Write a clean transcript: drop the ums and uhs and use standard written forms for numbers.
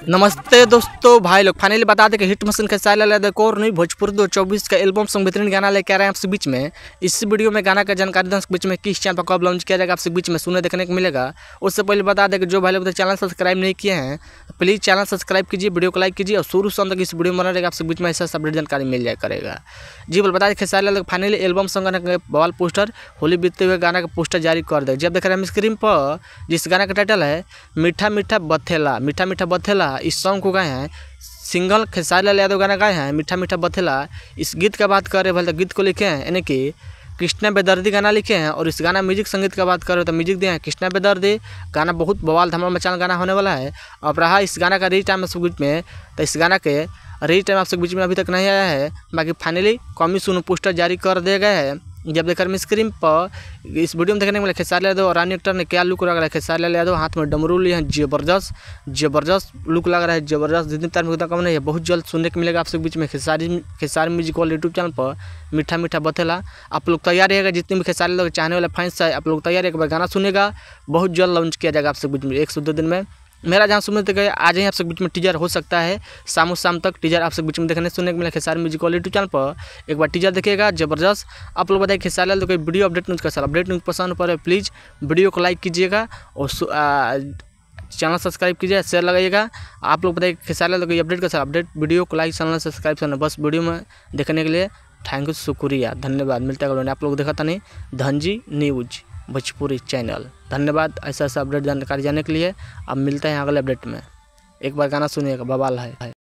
नमस्ते दोस्तों, भाई लोग फाइनली बता दें कि हिट मशीन खेसारी लाल यादव और नहीं भोजपुरी 2024 का एल्बम सॉन्ग बेहतरीन गाना लेकर आ रहे हैं आपसे बीच में। इस वीडियो में गाना का जानकारी दें बीच में किस चैनल पर कब लॉन्च किया जाएगा आपसे बीच में सुनने देखने को मिलेगा। उससे पहले बता दें कि जो भाई लोग चैनल सब्सक्राइब नहीं किए हैं प्लीज़ चैनल सब्सक्राइब कीजिए, वीडियो को लाइक कीजिए और शुरू से अंत तक इस वीडियो में बना रहेगा आपसे बीच में ऐसा अपडेट जानकारी मिल जाए करेगा। जी बोल बता दें Khesari Lal finally album song गाना का बवाल पोस्टर होली बीतते हुए गाना का पोस्टर जारी कर दे। जब देख रहे हैं स्क्रीन पर जिस गाना का टाइटल है मीठा मीठा बथेला, इस सॉन्ग को गाए हैं सिंगल खेसारी लाल यादव गाना गाए हैं मीठा मीठा बथेला। इस गीत का बात करें भले तो गीत को लिखे हैं यानी कि कृष्णा बेदर्दी गाना लिखे हैं और इस गाना म्यूजिक संगीत का बात करें तो म्यूजिक दिए हैं कृष्णा बेदर्दी। गाना बहुत बवाल धमाल मचान गाना होने वाला है। अब रहा इस गाना का री टाइम आप बीच में, तो इस गाना के री टाइम आप बीच में अभी तक नहीं आया है। बाकी फाइनली कमी सुनो पोस्टर जारी कर दिए गए हैं। जब देखकर मैं स्क्रीन पर इस वीडियो में देखने को मिला खेसारी लाल यादव और रानी एक्टर ने क्या लुक लग रहा है। खेसारी लाल यादव हाथ में डमरू लिए हैं, जबरदस्त लुक लग रहा है, जबरदस्त। जितनी तारीफ उतना कम नहीं है, बहुत जल्द सुनने को मिलेगा आपसे बीच में खेसारी म्यूजिक वाले यूट्यूब चैनल पर मीठा मीठा बथेला। आप लोग तैयार रहेगा, जितने भी खेसारी लाल चाहने वाले फैंस है आप लोग तैयार है, एक बार गाना सुनेगा, बहुत जल्द लॉन्च किया जाएगा आपसे बीच में 1 से 2 दिन में। मेरा जहाँ सुनते गए आज ही आपसे बीच में टीजर हो सकता है, शाम तक टीजर आपसे बीच में देखने सुनने को मिला खेसारी म्यूजिक वाले यूट्यूब चैनल पर। एक बार टीजर देखिएगा, जबरदस्त। आप लोग बताइए खेसारी लाल तो कोई वीडियो अपडेट न्यूज़ का सर अपडेट न्यूज़ पसंद पड़े प्लीज़ वीडियो को लाइक कीजिएगा और चैनल सब्सक्राइब कीजिए, शेयर लगाइएगा। आप लोग बताइए खेसारी लाल तो कोई अपडेट का सर अपडेट वीडियो को लाइक चैनल सब्सक्राइब करना बस वीडियो में देखने के लिए थैंक यू, शुक्रिया, धन्यवाद। मिलता है आप लोग देखा था नहीं धनजी न्यूज भोजपुरी चैनल। धन्यवाद ऐसा अपडेट जानकारी जानने के लिए। अब मिलते हैं अगले अपडेट में। एक बार गाना सुनिएगा, बवाल है।